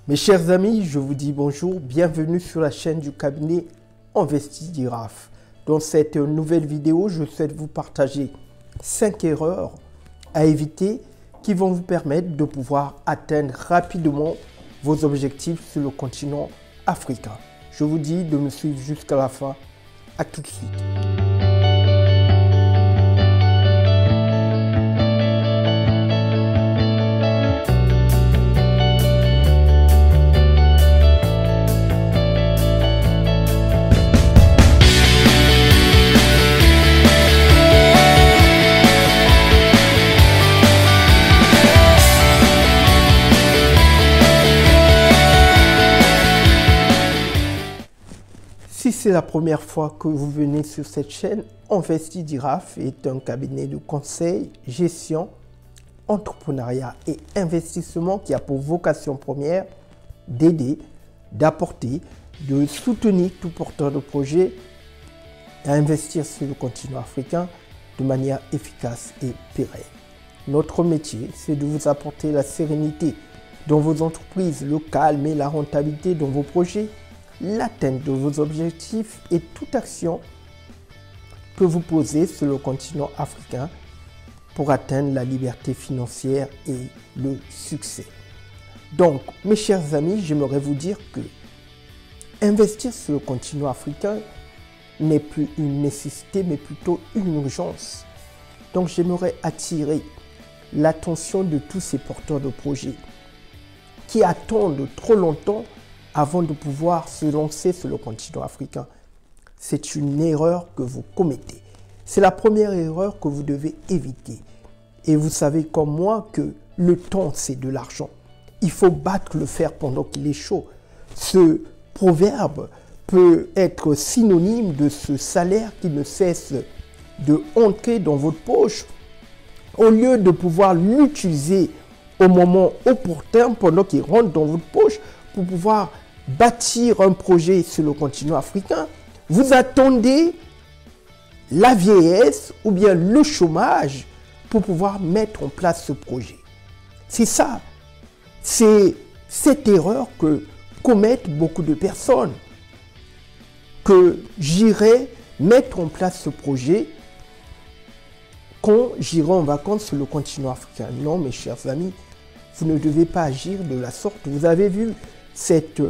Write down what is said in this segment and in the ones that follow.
Mes chers amis, je vous dis bonjour, bienvenue sur la chaîne du cabinet Investi Giraffe. Dans cette nouvelle vidéo, je souhaite vous partager 5 erreurs à éviter qui vont vous permettre de pouvoir atteindre rapidement vos objectifs sur le continent africain. Je vous dis de me suivre jusqu'à la fin. À tout de suite. Si c'est la première fois que vous venez sur cette chaîne, Investi Giraffe est un cabinet de conseil, gestion, entrepreneuriat et investissement qui a pour vocation première d'aider, d'apporter, de soutenir tout porteur de projet à investir sur le continent africain de manière efficace et pérenne. Notre métier, c'est de vous apporter la sérénité dans vos entreprises, le calme et la rentabilité dans vos projets, l'atteinte de vos objectifs et toute action que vous posez sur le continent africain pour atteindre la liberté financière et le succès. Donc, mes chers amis, j'aimerais vous dire que investir sur le continent africain n'est plus une nécessité, mais plutôt une urgence. Donc, j'aimerais attirer l'attention de tous ces porteurs de projets qui attendent trop longtemps avant de pouvoir se lancer sur le continent africain. C'est une erreur que vous commettez. C'est la première erreur que vous devez éviter. Et vous savez comme moi que le temps, c'est de l'argent. Il faut battre le fer pendant qu'il est chaud. Ce proverbe peut être synonyme de ce salaire qui ne cesse de entrer dans votre poche. Au lieu de pouvoir l'utiliser au moment opportun pendant qu'il rentre dans votre poche, pour pouvoir bâtir un projet sur le continent africain, vous attendez la vieillesse ou bien le chômage pour pouvoir mettre en place ce projet. C'est ça. C'est cette erreur que commettent beaucoup de personnes. Que j'irai mettre en place ce projet quand j'irai en vacances sur le continent africain. Non, mes chers amis, vous ne devez pas agir de la sorte. Vous avez vu cette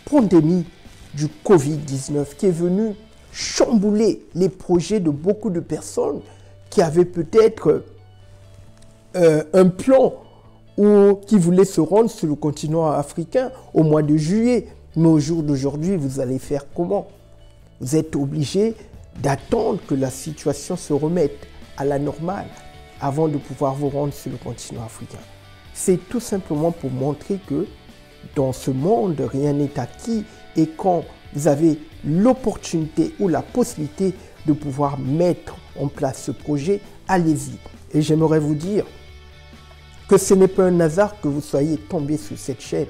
pandémie du Covid-19 qui est venue chambouler les projets de beaucoup de personnes qui avaient peut-être un plan ou qui voulaient se rendre sur le continent africain au mois de juillet. Mais au jour d'aujourd'hui, vous allez faire comment? Vous êtes obligé d'attendre que la situation se remette à la normale avant de pouvoir vous rendre sur le continent africain. C'est tout simplement pour montrer que dans ce monde, rien n'est acquis et quand vous avez l'opportunité ou la possibilité de pouvoir mettre en place ce projet, allez-y. Et j'aimerais vous dire que ce n'est pas un hasard que vous soyez tombé sur cette chaîne,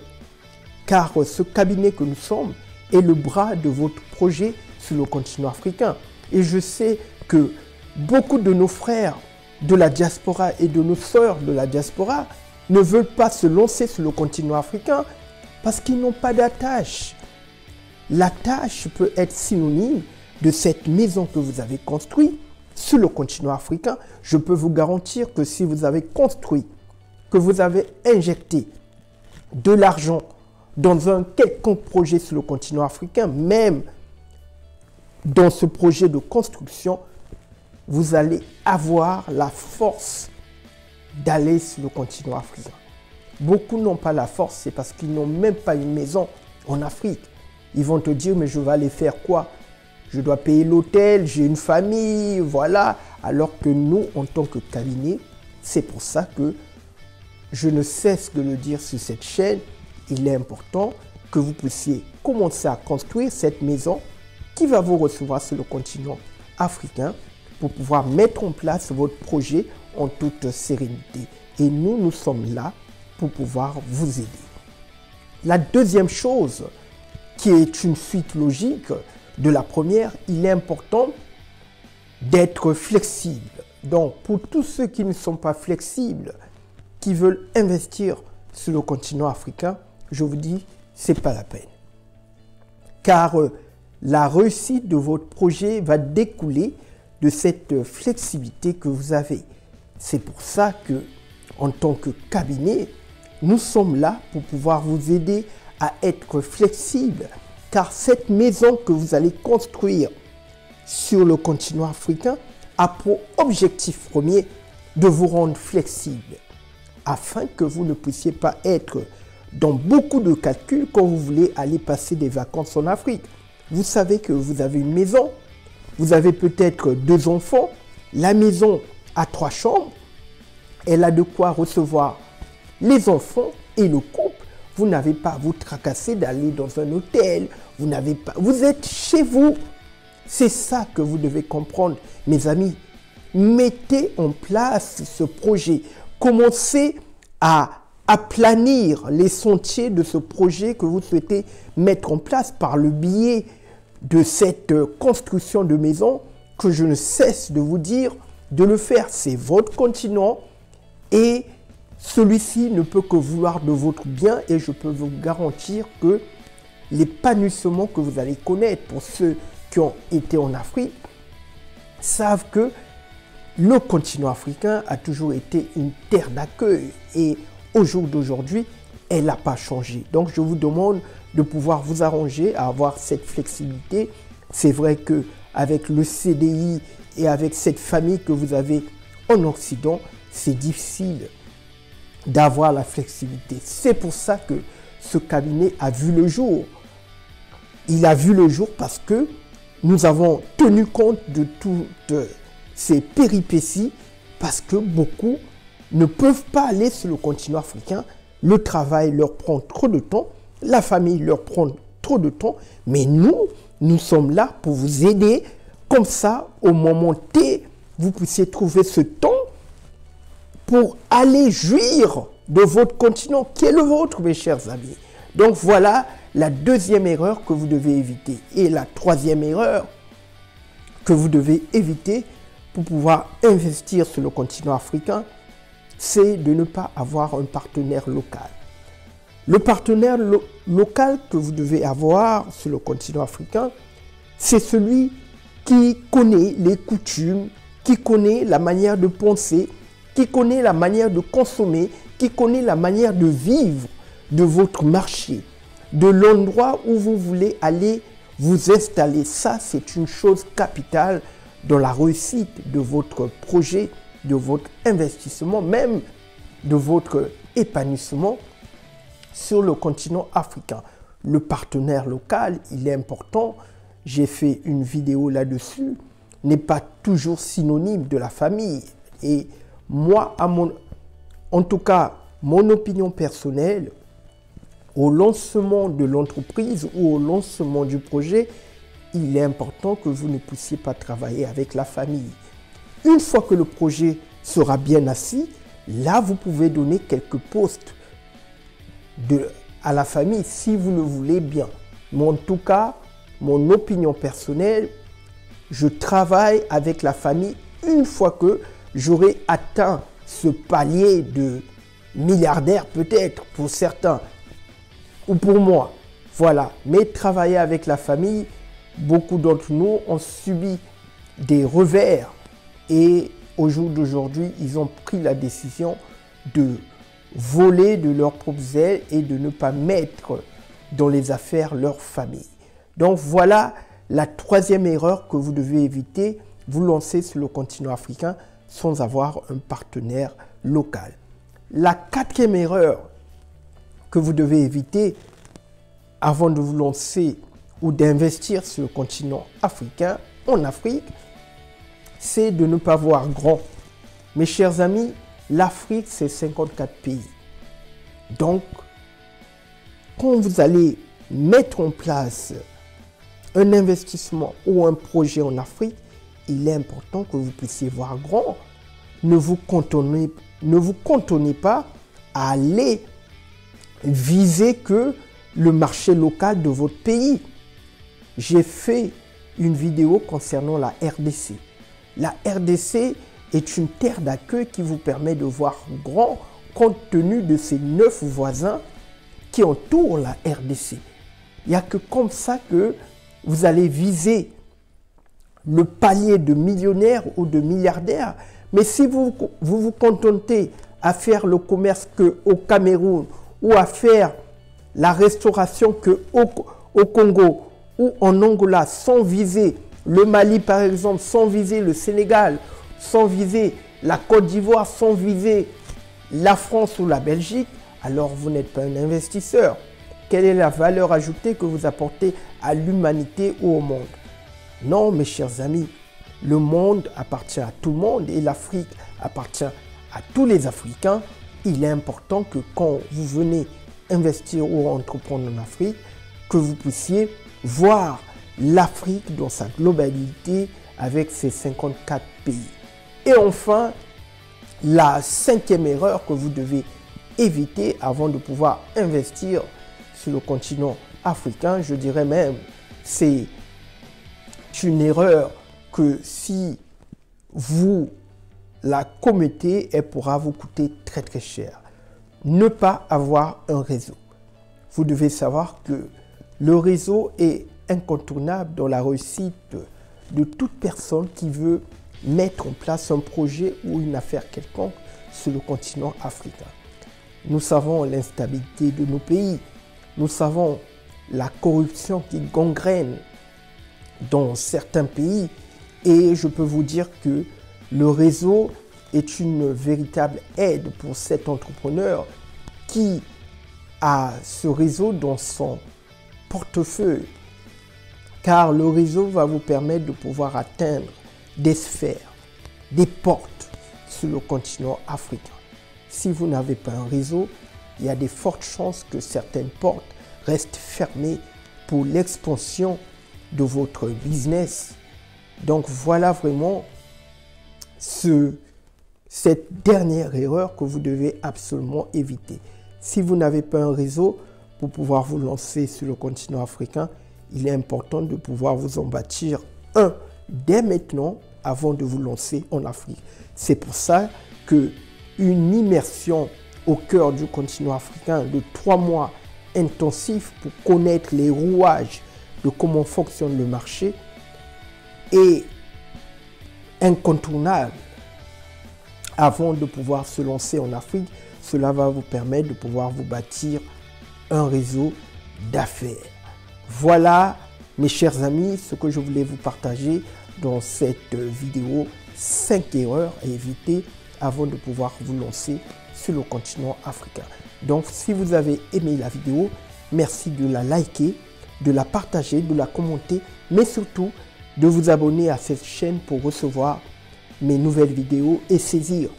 car ce cabinet que nous sommes est le bras de votre projet sur le continent africain. Et je sais que beaucoup de nos frères de la diaspora et de nos sœurs de la diaspora ne veulent pas se lancer sur le continent africain parce qu'ils n'ont pas d'attache. L'attache peut être synonyme de cette maison que vous avez construite sur le continent africain. Je peux vous garantir que si vous avez construit, que vous avez injecté de l'argent dans un quelconque projet sur le continent africain, même dans ce projet de construction, vous allez avoir la force d'aller sur le continent africain. Beaucoup n'ont pas la force, c'est parce qu'ils n'ont même pas une maison en Afrique. Ils vont te dire, mais je vais aller faire quoi? Je dois payer l'hôtel, j'ai une famille, voilà. Alors que nous, en tant que cabinet, c'est pour ça que je ne cesse de le dire sur cette chaîne, il est important que vous puissiez commencer à construire cette maison qui va vous recevoir sur le continent africain pour pouvoir mettre en place votre projet en toute sérénité. Et nous, nous sommes là pour pouvoir vous aider. La deuxième chose, qui est une suite logique de la première, il est important d'être flexible. Donc, pour tous ceux qui ne sont pas flexibles, qui veulent investir sur le continent africain, je vous dis, ce n'est pas la peine. Car la réussite de votre projet va découler de cette flexibilité que vous avez. C'est pour ça que, en tant que cabinet, nous sommes là pour pouvoir vous aider à être flexible. Car cette maison que vous allez construire sur le continent africain a pour objectif premier de vous rendre flexible, afin que vous ne puissiez pas être dans beaucoup de calculs quand vous voulez aller passer des vacances en Afrique. Vous savez que vous avez une maison, vous avez peut-être 2 enfants, la maison a 3 chambres, elle a de quoi recevoir les enfants et le couple. Vous n'avez pas à vous tracasser d'aller dans un hôtel, vous êtes chez vous. C'est ça que vous devez comprendre, mes amis. Mettez en place ce projet. Commencez à aplanir les sentiers de ce projet que vous souhaitez mettre en place par le biais de cette construction de maison que je ne cesse de vous dire de le faire. C'est votre continent et celui-ci ne peut que vouloir de votre bien et je peux vous garantir que l'épanouissement que vous allez connaître pour ceux qui ont été en Afrique savent que le continent africain a toujours été une terre d'accueil et au jour d'aujourd'hui, elle n'a pas changé. Donc, je vous demande de pouvoir vous arranger à avoir cette flexibilité. C'est vrai qu'avec le CDI et avec cette famille que vous avez en Occident, c'est difficile d'avoir la flexibilité. C'est pour ça que ce cabinet a vu le jour. Il a vu le jour parce que nous avons tenu compte de toutes ces péripéties parce que beaucoup ne peuvent pas aller sur le continent africain. Le travail leur prend trop de temps, la famille leur prend trop de temps, mais nous sommes là pour vous aider. Comme ça, au moment T, vous puissiez trouver ce temps pour aller jouir de votre continent qui est le vôtre, mes chers amis. Donc voilà la deuxième erreur que vous devez éviter. Et la troisième erreur que vous devez éviter pour pouvoir investir sur le continent africain, c'est de ne pas avoir un partenaire local. Le partenaire local que vous devez avoir sur le continent africain, c'est celui qui connaît les coutumes, qui connaît la manière de penser, qui connaît la manière de consommer, qui connaît la manière de vivre de votre marché, de l'endroit où vous voulez aller vous installer. Ça, c'est une chose capitale dans la réussite de votre projet, de votre investissement, même de votre épanouissement sur le continent africain. Le partenaire local, il est important. J'ai fait une vidéo là-dessus, n'est pas toujours synonyme de la famille. Et moi, en tout cas, mon opinion personnelle, au lancement de l'entreprise ou au lancement du projet, il est important que vous ne puissiez pas travailler avec la famille. Une fois que le projet sera bien assis, là, vous pouvez donner quelques postes à la famille si vous le voulez bien. Mais en tout cas, mon opinion personnelle, je travaille avec la famille une fois que j'aurai atteint ce palier de milliardaire peut-être pour certains ou pour moi. Voilà. Mais travailler avec la famille, beaucoup d'entre nous ont subi des revers et au jour d'aujourd'hui, ils ont pris la décision de voler de leurs propres ailes et de ne pas mettre dans les affaires leur famille. Donc voilà la troisième erreur que vous devez éviter, vous lancer sur le continent africain sans avoir un partenaire local. La quatrième erreur que vous devez éviter avant de vous lancer ou d'investir sur le continent africain, en Afrique, c'est de ne pas voir grand. Mes chers amis, l'Afrique, c'est 54 pays. Donc, quand vous allez mettre en place un investissement ou un projet en Afrique, il est important que vous puissiez voir grand. Ne vous cantonnez pas à aller viser que le marché local de votre pays. J'ai fait une vidéo concernant la RDC. La RDC est une terre d'accueil qui vous permet de voir grand compte tenu de ses 9 voisins qui entourent la RDC. Il n'y a que comme ça que vous allez viser le palier de millionnaires ou de milliardaires. Mais si vous vous contentez à faire le commerce qu'au Cameroun ou à faire la restauration qu'au Congo ou en Angola, sans viser le Mali par exemple, sans viser le Sénégal, sans viser la Côte d'Ivoire, sans viser la France ou la Belgique, alors vous n'êtes pas un investisseur. Quelle est la valeur ajoutée que vous apportez à l'humanité ou au monde? Non, mes chers amis, le monde appartient à tout le monde et l'Afrique appartient à tous les Africains. Il est important que quand vous venez investir ou entreprendre en Afrique, que vous puissiez voir l'Afrique dans sa globalité avec ses 54 pays. Et enfin, la 5e erreur que vous devez éviter avant de pouvoir investir sur le continent africain, je dirais même, c'est une erreur que si vous la commettez, elle pourra vous coûter très très cher. Ne pas avoir un réseau. Vous devez savoir que le réseau est incontournable dans la réussite de toute personne qui veut mettre en place un projet ou une affaire quelconque sur le continent africain. Nous savons l'instabilité de nos pays, nous savons la corruption qui gangrène dans certains pays et je peux vous dire que le réseau est une véritable aide pour cet entrepreneur qui a ce réseau dans son portefeuille, car le réseau va vous permettre de pouvoir atteindre des sphères, des portes sur le continent africain. Si vous n'avez pas un réseau, il y a de fortes chances que certaines portes restent fermées pour l'expansion de votre business. Donc voilà vraiment cette dernière erreur que vous devez absolument éviter. Si vous n'avez pas un réseau pour pouvoir vous lancer sur le continent africain, il est important de pouvoir vous en bâtir un dès maintenant avant de vous lancer en Afrique. C'est pour ça qu'une immersion au cœur du continent africain de 3 mois intensifs pour connaître les rouages de comment fonctionne le marché est incontournable avant de pouvoir se lancer en Afrique. Cela va vous permettre de pouvoir vous bâtir un réseau d'affaires. Voilà, mes chers amis, ce que je voulais vous partager dans cette vidéo. 5 erreurs à éviter avant de pouvoir vous lancer sur le continent africain. Donc, si vous avez aimé la vidéo, merci de la liker, de la partager, de la commenter, mais surtout de vous abonner à cette chaîne pour recevoir mes nouvelles vidéos et saisir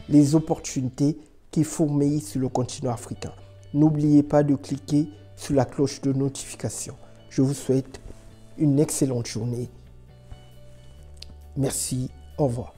les opportunités qui fourmillent sur le continent africain. N'oubliez pas de cliquer sur la cloche de notification. Je vous souhaite une excellente journée. Merci, au revoir.